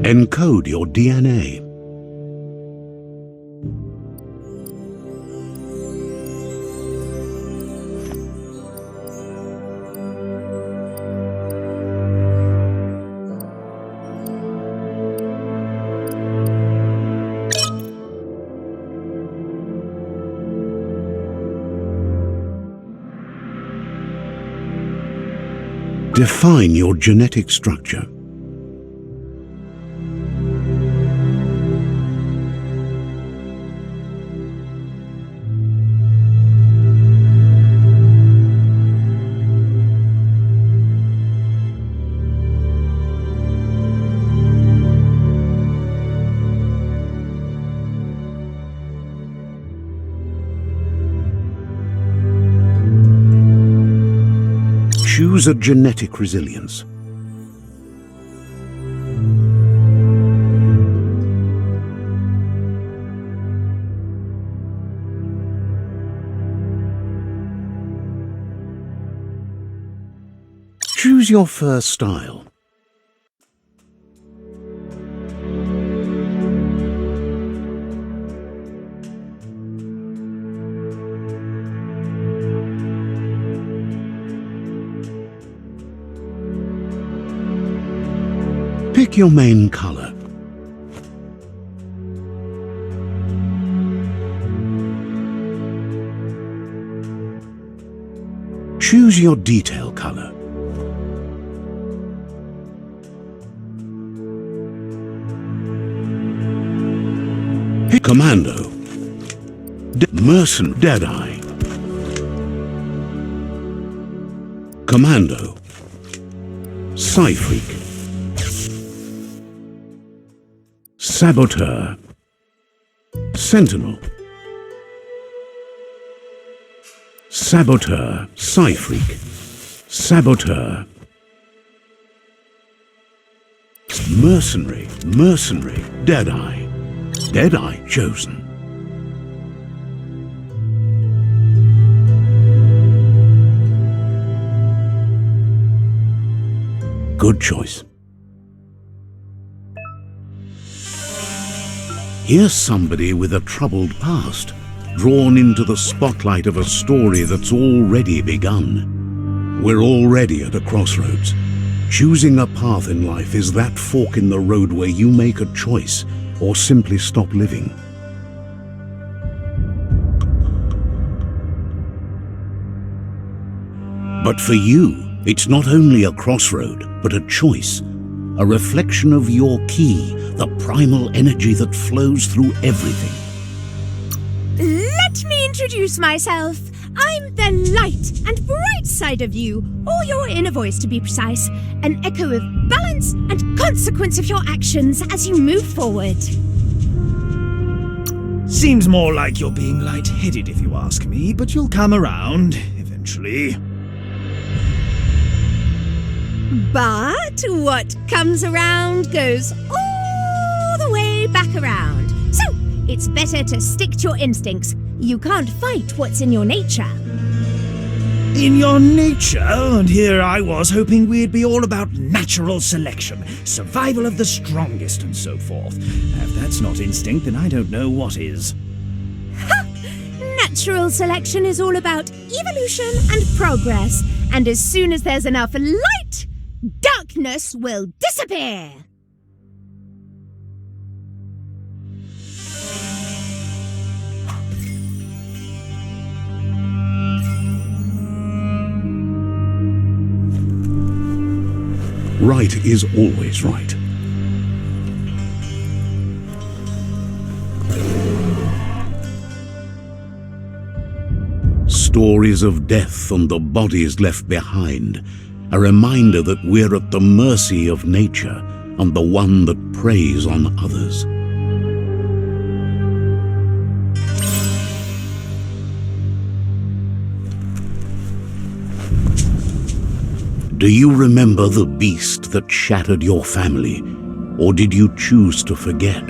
Encode your DNA. Define your genetic structure. Choose a genetic resilience. Choose your fur style. Pick your main color. Choose your detail color. Pick Commando, Mercenary, Deadeye, Commando, Psy-Freak, Saboteur, Sentinel, Saboteur, Psy-Freak, Saboteur, Mercenary, Deadeye, Deadeye chosen. Good choice. Here's somebody with a troubled past, drawn into the spotlight of a story that's already begun. We're already at a crossroads. Choosing a path in life is that fork in the road where you make a choice or simply stop living. But for you, it's not only a crossroad, but a choice, a reflection of your key, the primal energy that flows through everything. Let me introduce myself. I'm the light and bright side of you, or your inner voice to be precise, an echo of balance and consequence of your actions as you move forward. Seems more like you're being light-headed if you ask me, but you'll come around eventually. But what comes around goes all the way back around. So, it's better to stick to your instincts. You can't fight what's in your nature. In your nature, and here I was hoping we'd be all about natural selection, survival of the strongest and so forth. If that's not instinct, then I don't know what is. Ha! Natural selection is all about evolution and progress, and as soon as there's enough light, darkness will disappear. Right is always right. Stories of death and the bodies left behind, a reminder that we're at the mercy of nature and the one that preys on others. Do you remember the beast that shattered your family, or did you choose to forget?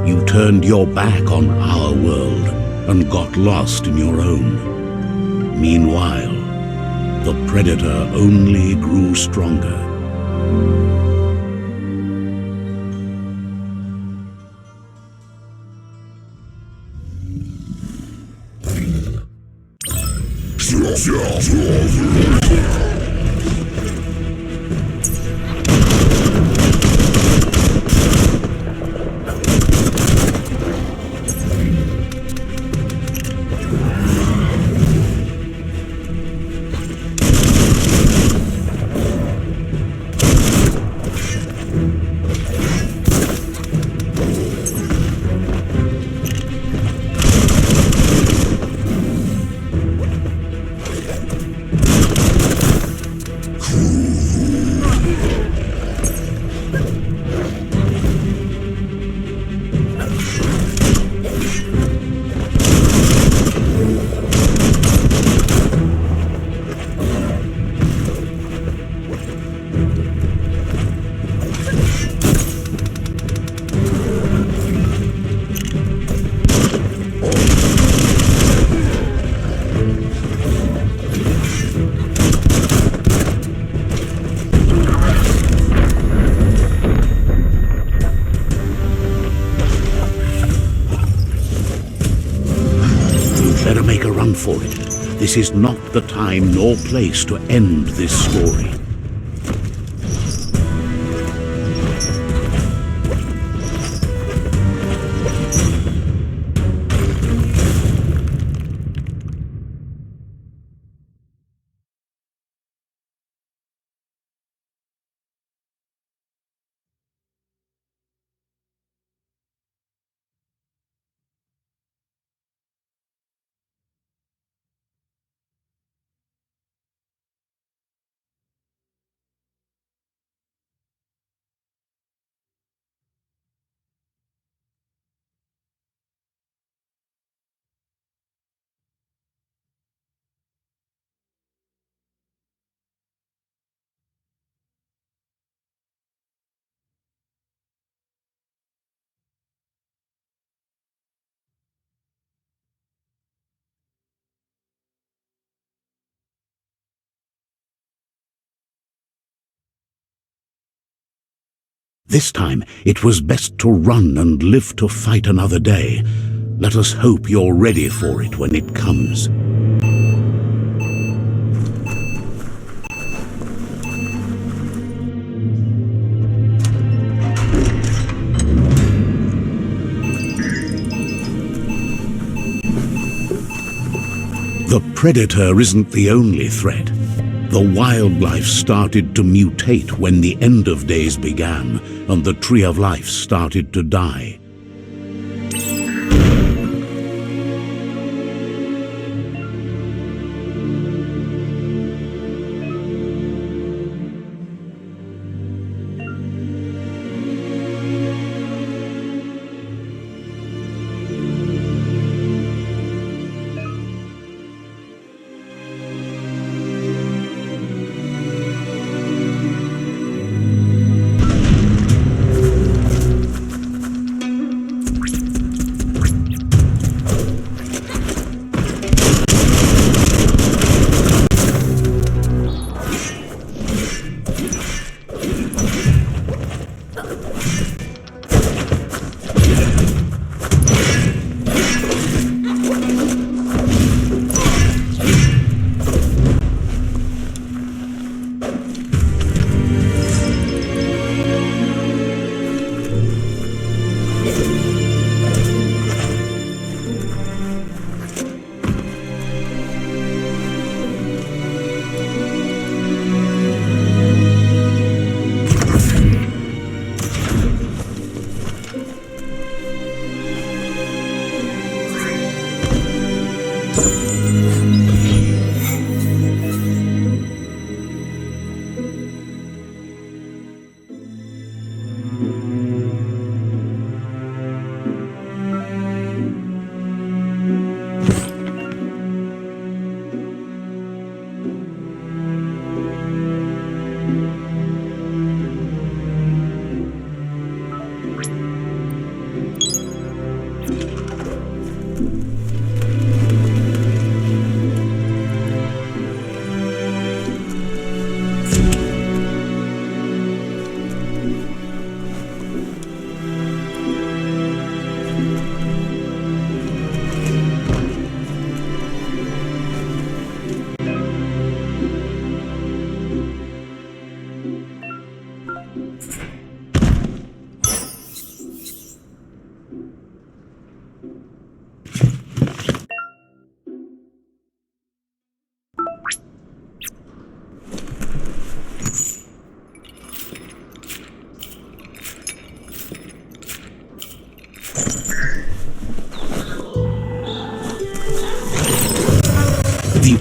You turned your back on our world and got lost in your own. Meanwhile, the predator only grew stronger. Better make a run for it. This is not the time nor place to end this story. This time, it was best to run and live to fight another day. Let us hope you're ready for it when it comes. The predator isn't the only threat. The wildlife started to mutate when the end of days began, and the tree of life started to die.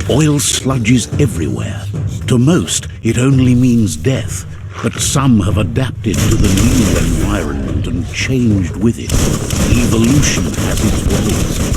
Oil sludges everywhere. To most, it only means death, but some have adapted to the new environment and changed with it. Evolution has its ways.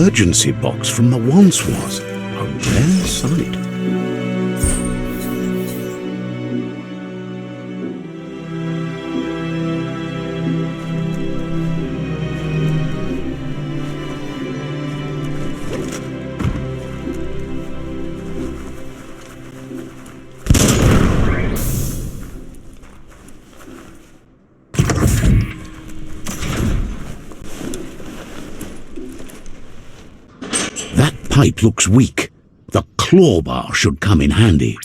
emergency box from the once was. A rare sight. That pipe looks weak. The claw bar should come in handy.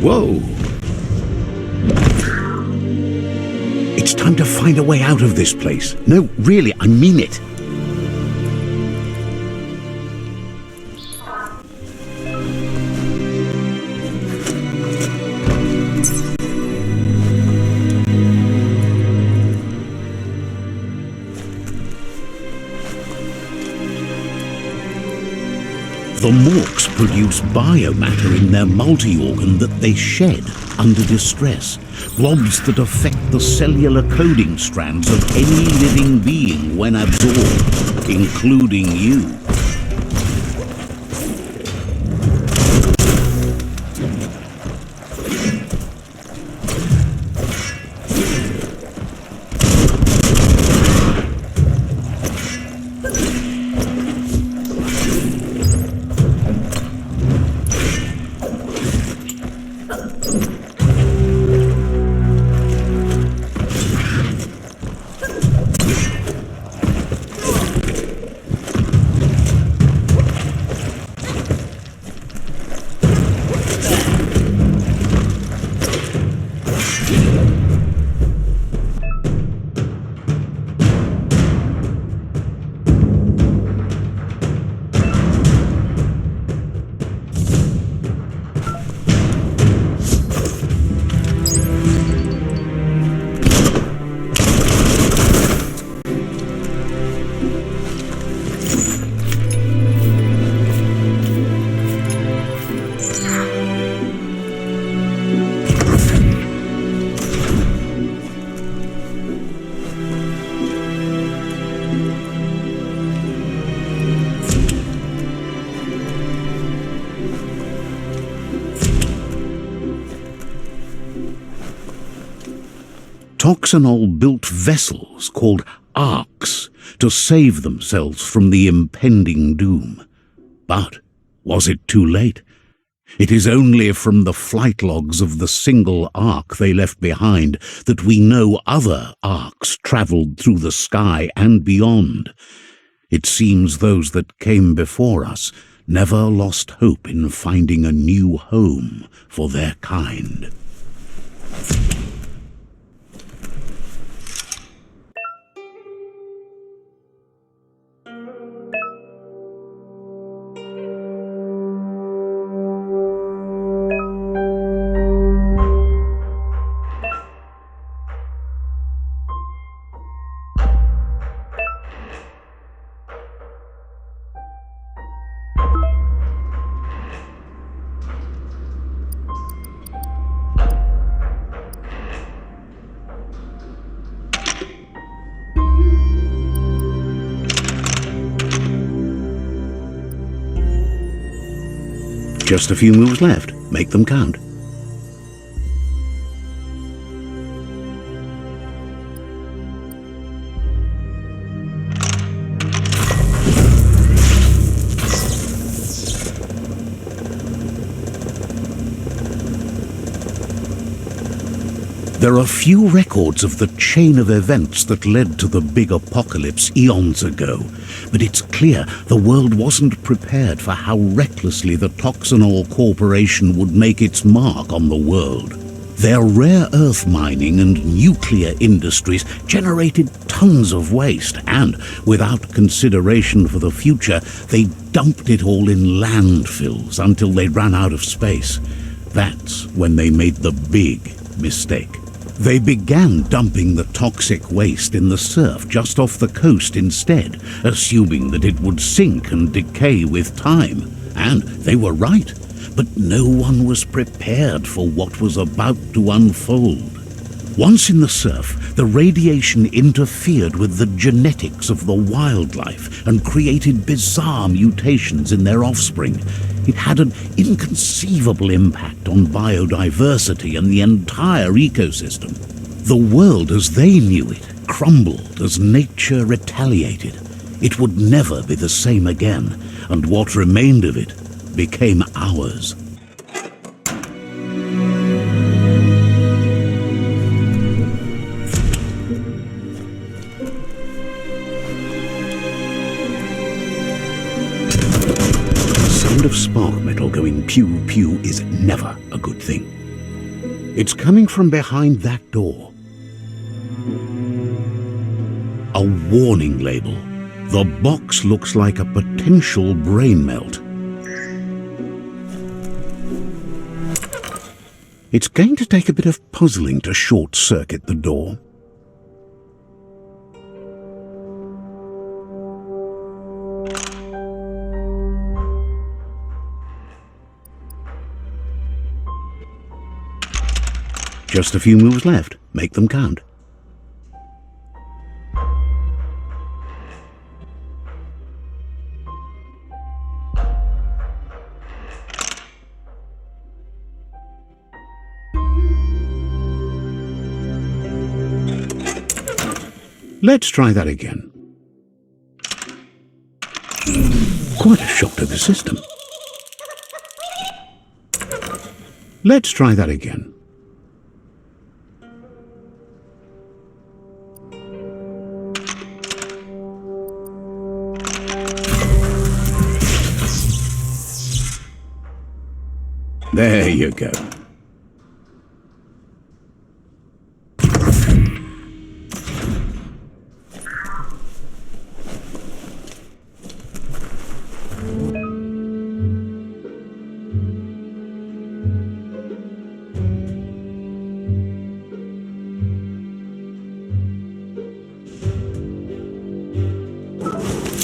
Whoa! It's time to find a way out of this place. No, really, I mean it. The morks produce biomatter in their multi-organ that they shed under distress, blobs that affect the cellular coding strands of any living being when absorbed, including you. Toxanol built vessels called arks to save themselves from the impending doom. But was it too late? It is only from the flight logs of the single ark they left behind that we know other arks travelled through the sky and beyond. It seems those that came before us never lost hope in finding a new home for their kind. Just a few moves left. Make them count. There are few records of the chain of events that led to the big apocalypse eons ago, but it's clear the world wasn't prepared for how recklessly the Toxanol Corporation would make its mark on the world. Their rare earth mining and nuclear industries generated tons of waste, and, without consideration for the future, they dumped it all in landfills until they ran out of space. That's when they made the big mistake. They began dumping the toxic waste in the surf just off the coast instead, assuming that it would sink and decay with time. And they were right, but no one was prepared for what was about to unfold. Once in the surf, the radiation interfered with the genetics of the wildlife and created bizarre mutations in their offspring. It had an inconceivable impact on biodiversity and the entire ecosystem. The world as they knew it crumbled as nature retaliated. It would never be the same again, and what remained of it became ours. Of spark metal going pew pew is never a good thing. It's coming from behind that door. A warning label. The box looks like a potential brain melt. It's going to take a bit of puzzling to short-circuit the door. Just a few moves left. Make them count. Let's try that again. Quite a shock to the system. Let's try that again. There you go.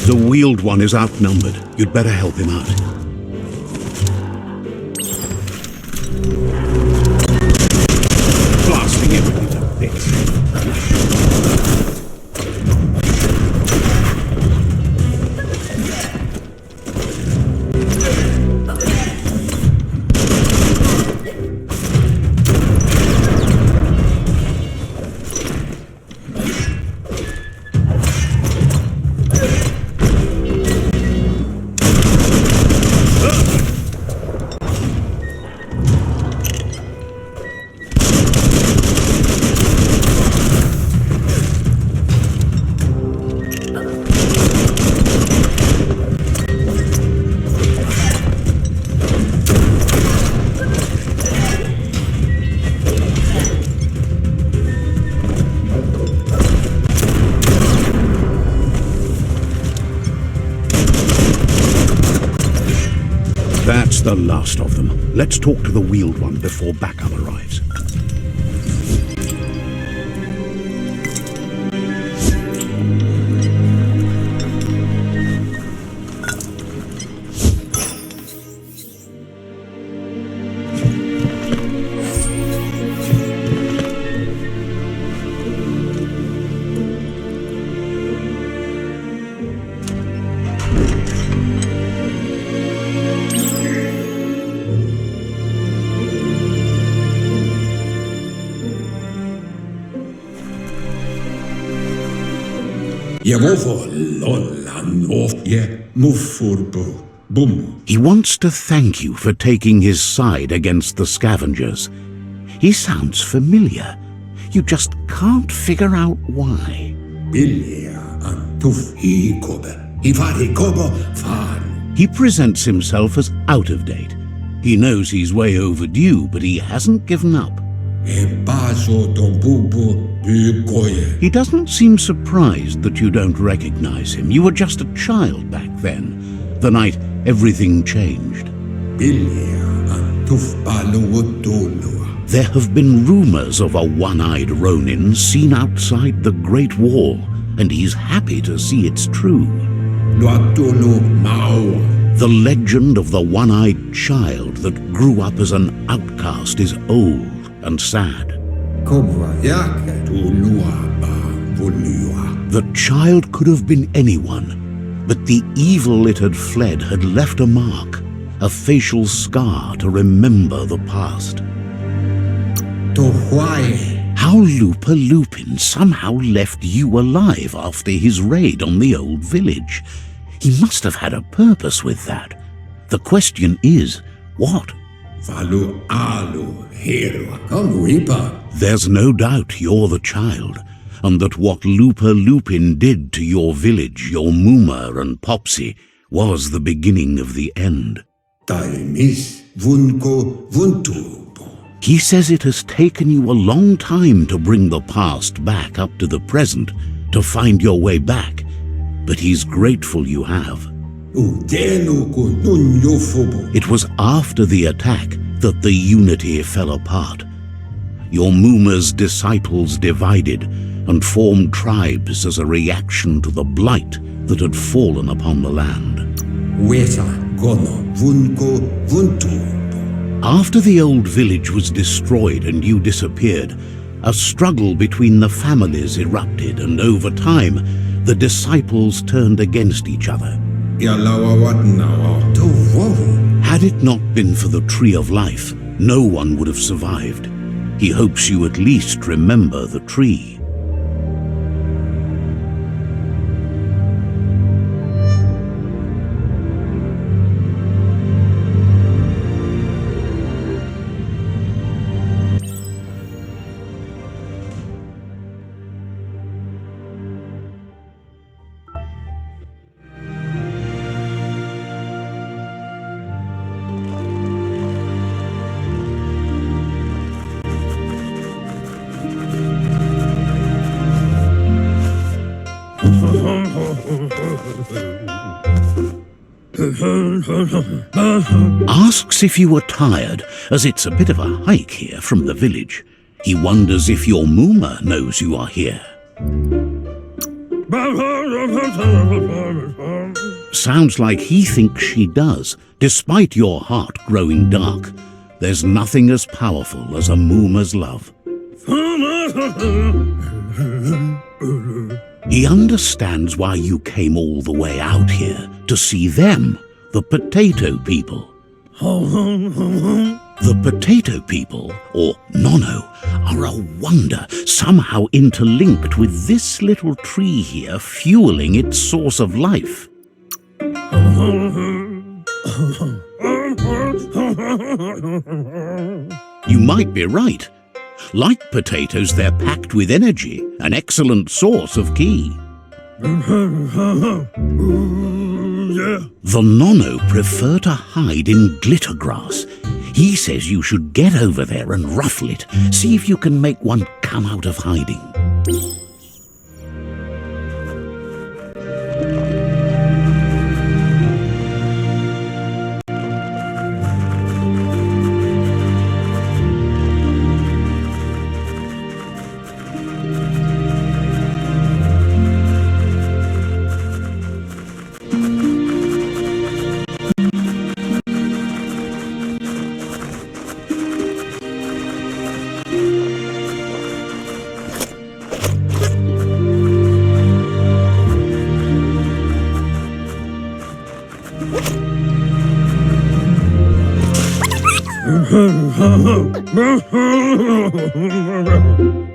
The wheeled one is outnumbered. You'd better help him out. Blasting everything to bits. That's the last of them. Let's talk to the wheeled one before backup arrives. He wants to thank you for taking his side against the scavengers. He sounds familiar. You just can't figure out why. He presents himself as out of date. He knows he's way overdue, but he hasn't given up. He doesn't seem surprised that you don't recognize him. You were just a child back then, the night everything changed. There have been rumors of a one-eyed Ronin seen outside the Great Wall, and he's happy to see it's true. The legend of the one-eyed child that grew up as an outcast is old and sad. The child could have been anyone, but the evil it had fled had left a mark, a facial scar to remember the past. How Lupa Lupin somehow left you alive after his raid on the old village. He must have had a purpose with that. The question is, what? There's no doubt you're the child, and that what Lupa Lupin did to your village, your Muma and Popsy, was the beginning of the end. He says it has taken you a long time to bring the past back up to the present, to find your way back, but he's grateful you have. It was after the attack that the unity fell apart. Your Muma's disciples divided and formed tribes as a reaction to the blight that had fallen upon the land. After the old village was destroyed and you disappeared, a struggle between the families erupted, and over time, the disciples turned against each other. Had it not been for the Tree of Life, no one would have survived. He hopes you at least remember the tree. Asks if you were tired, as it's a bit of a hike here from the village. He wonders if your Muma knows you are here. Sounds like he thinks she does, despite your heart growing dark. There's nothing as powerful as a Muma's love. He understands why you came all the way out here, to see them, the potato people. The potato people, or Nono, are a wonder, somehow interlinked with this little tree here fueling its source of life. You might be right. Like potatoes, they're packed with energy, an excellent source of ki. The Nono prefer to hide in glitter grass. He says you should get over there and ruffle it. See if you can make one come out of hiding.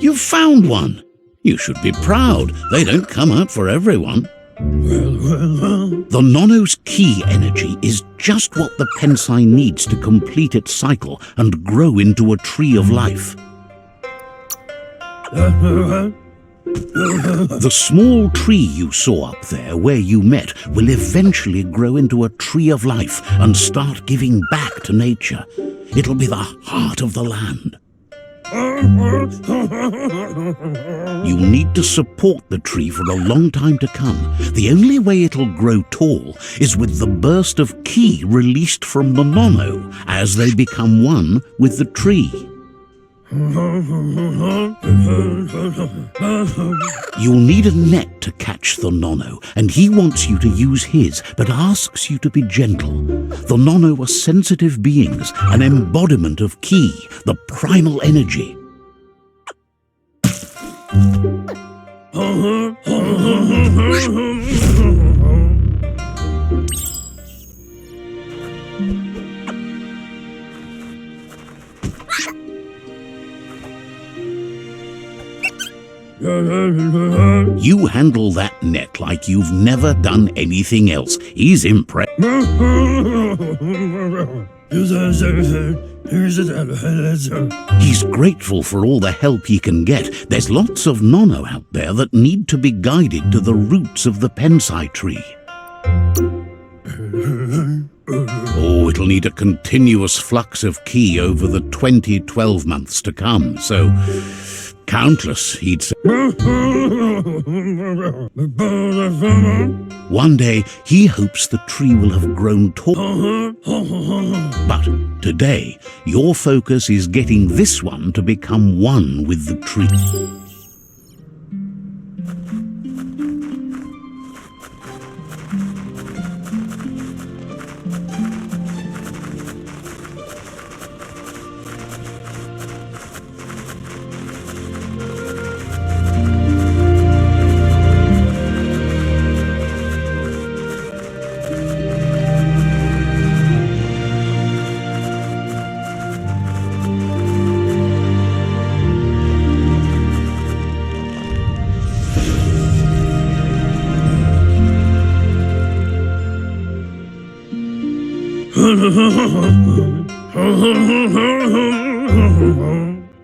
You found one. You should be proud. They don't come out for everyone. The nono's key energy is just what the pensai needs to complete its cycle and grow into a tree of life. The small tree you saw up there where you met will eventually grow into a tree of life and start giving back to nature. It'll be the heart of the land. You need to support the tree for a long time to come. The only way it'll grow tall is with the burst of ki released from the nono as they become one with the tree. You'll need a net to catch the nono, and he wants you to use his, but asks you to be gentle. The nono are sensitive beings, an embodiment of ki, the primal energy. You handle that net like you've never done anything else. He's impressed. He's grateful for all the help he can get. There's lots of nono out there that need to be guided to the roots of the pensai tree. Oh, it'll need a continuous flux of ki over the 12 months to come, so countless, he'd say. One day, he hopes the tree will have grown tall. But today, your focus is getting this one to become one with the tree.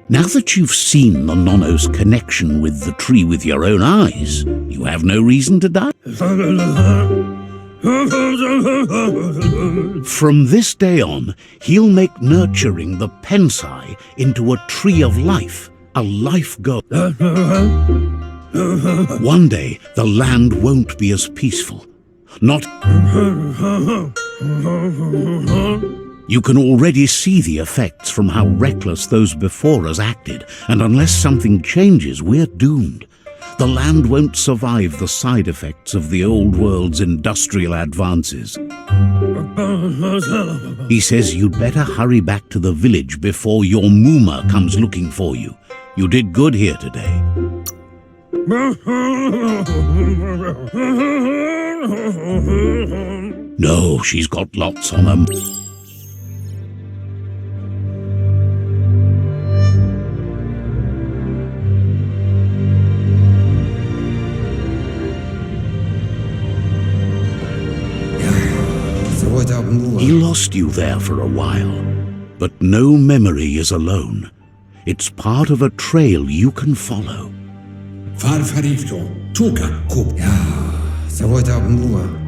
Now that you've seen the nono's connection with the tree with your own eyes, you have no reason to doubt. From this day on, he'll make nurturing the pensai into a tree of life, a life goal. One day, the land won't be as peaceful. Not. You can already see the effects from how reckless those before us acted, and unless something changes, we're doomed. The land won't survive the side effects of the old world's industrial advances. He says you'd better hurry back to the village before your Muma comes looking for you. You did good here today. No, she's got lots on her. He lost you there for a while, but no memory is alone. It's part of a trail you can follow.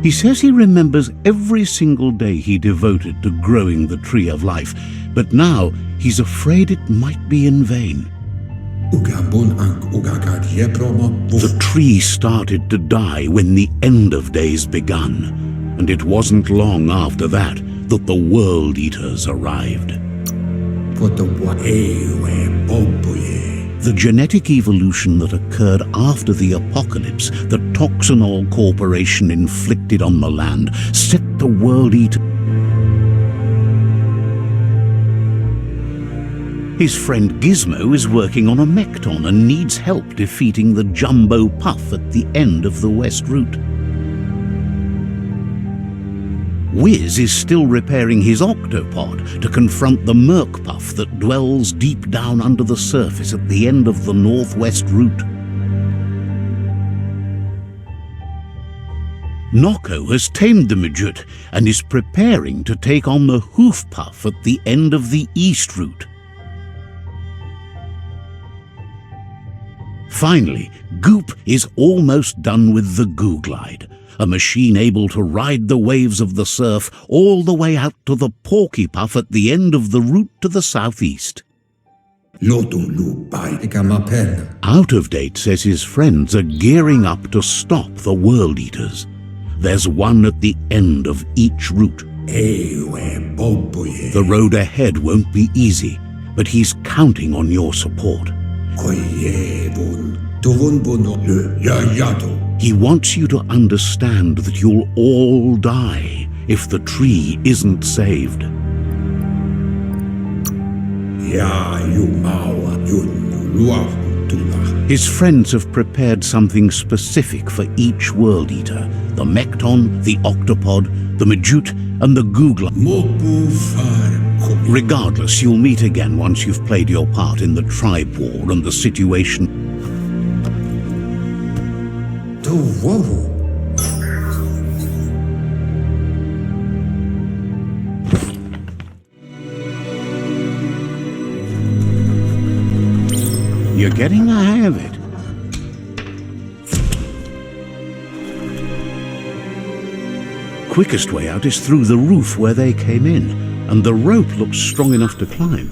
He says he remembers every single day he devoted to growing the tree of life, but now he's afraid it might be in vain. The tree started to die when the end of days begun, and it wasn't long after that that the World Eaters arrived. The genetic evolution that occurred after the apocalypse that Toxanol Corporation inflicted on the land set the World Eater. His friend Gizmo is working on a Mekton and needs help defeating the Jumbo Puff at the end of the West Route. Wiz is still repairing his octopod to confront the Merc Puff that dwells deep down under the surface at the end of the Northwest Route. Nocco has tamed the midget and is preparing to take on the hoof puff at the end of the east route. Finally, Goop is almost done with the Goo Glide, a machine able to ride the waves of the surf all the way out to the Porky Puff at the end of the route to the southeast. Out of Date says his friends are gearing up to stop the World Eaters. There's one at the end of each route. The road ahead won't be easy, but he's counting on your support. He wants you to understand that you'll all die if the tree isn't saved. His friends have prepared something specific for each World Eater: the Mekton, the Octopod, the Majute, and the Goo Glide. Regardless, you'll meet again once you've played your part in the tribe war and the situation. You're getting the hang of it. Quickest way out is through the roof where they came in, and the rope looks strong enough to climb.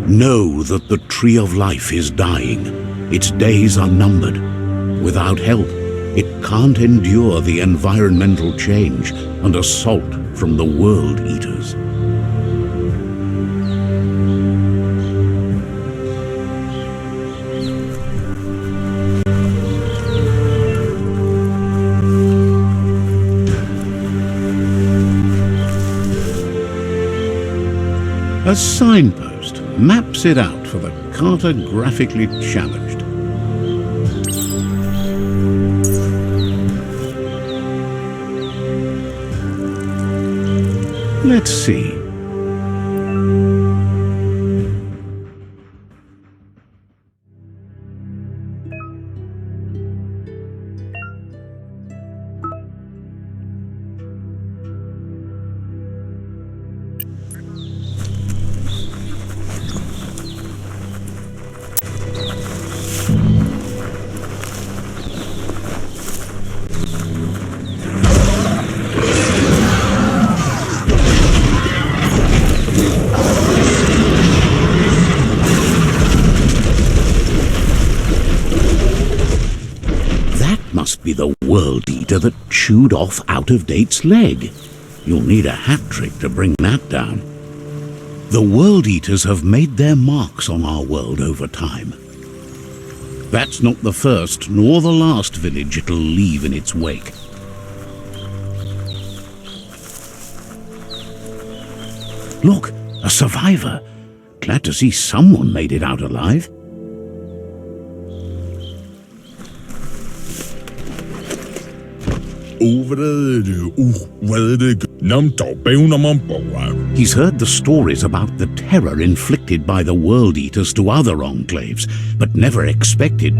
Know that the Tree of Life is dying. Its days are numbered. Without help, it can't endure the environmental change and assault from the World Eaters. A signpost maps it out for the cartographically challenged. Let's see. Must be the World Eater that chewed off Out of Date's leg. You'll need a hat trick to bring that down. The World Eaters have made their marks on our world over time. That's not the first nor the last village it'll leave in its wake. Look, a survivor. Glad to see someone made it out alive. He's heard the stories about the terror inflicted by the World Eaters to other enclaves, but never expected.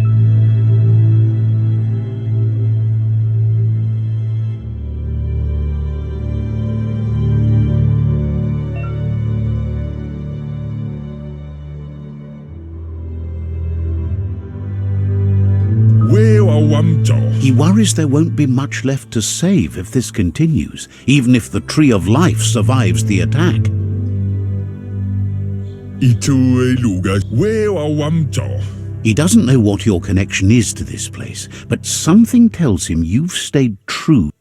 He worries there won't be much left to save if this continues, even if the Tree of Life survives the attack. He doesn't know what your connection is to this place, but something tells him you've stayed true.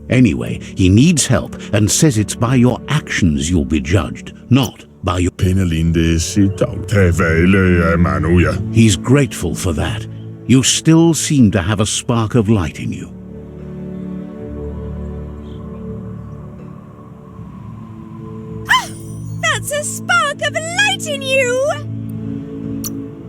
Anyway, he needs help and says it's by your actions you'll be judged, not by your... He's grateful for that. You still seem to have a spark of light in you. That's a spark of light in you!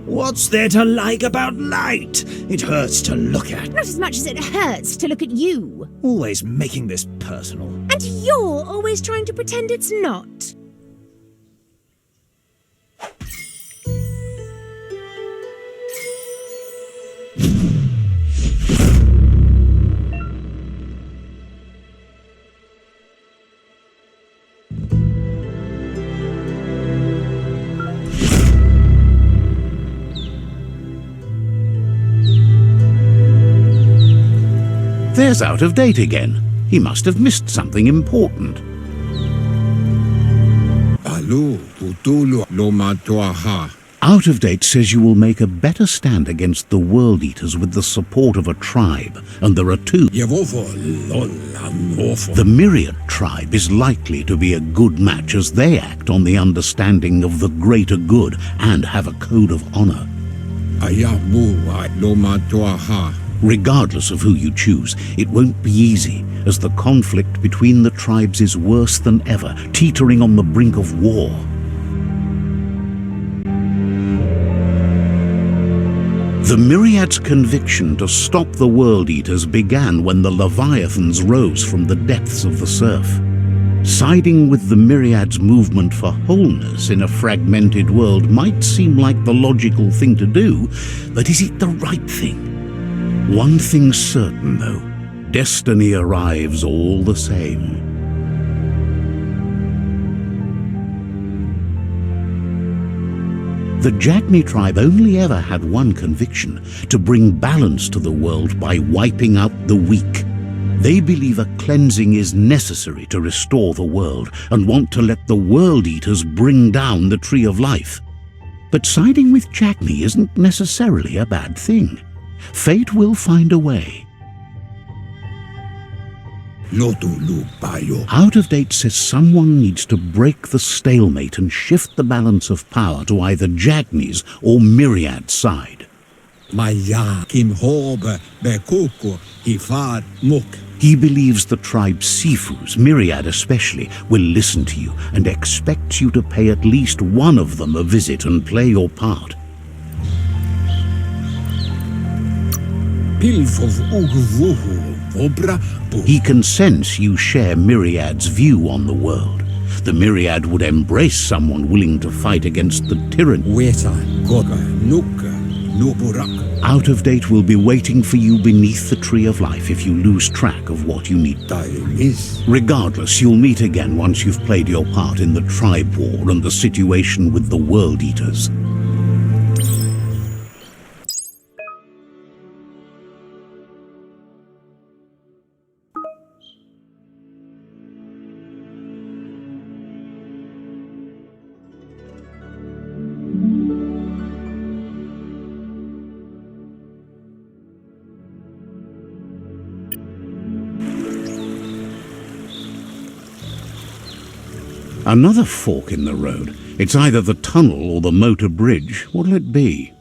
What's there to like about light? It hurts to look at. Not as much as it hurts to look at you. Always making this personal. And you're always trying to pretend it's not. There's Out of Date again. He must have missed something important. Out of Date says you will make a better stand against the World Eaters with the support of a tribe, and there are two. The Myriad tribe is likely to be a good match as they act on the understanding of the greater good and have a code of honor. Regardless of who you choose, it won't be easy, as the conflict between the tribes is worse than ever, teetering on the brink of war. The Myriad's conviction to stop the World Eaters began when the Leviathans rose from the depths of the surf. Siding with the Myriad's movement for wholeness in a fragmented world might seem like the logical thing to do, but is it the right thing? One thing's certain, though. Destiny arrives all the same. The Jagni tribe only ever had one conviction: to bring balance to the world by wiping out the weak. They believe a cleansing is necessary to restore the world and want to let the World Eaters bring down the Tree of Life. But siding with Jagni isn't necessarily a bad thing. Fate will find a way. Out of Date says someone needs to break the stalemate and shift the balance of power to either Jagni's or Myriad's side. He believes the tribe's Sifus, Myriad especially, will listen to you and expects you to pay at least one of them a visit and play your part. He can sense you share Myriad's view on the world. The Myriad would embrace someone willing to fight against the tyranny. Out of Date will be waiting for you beneath the Tree of Life if you lose track of what you need. Regardless, you'll meet again once you've played your part in the tribe war and the situation with the World Eaters. Another fork in the road. It's either the tunnel or the motor bridge. What'll it be?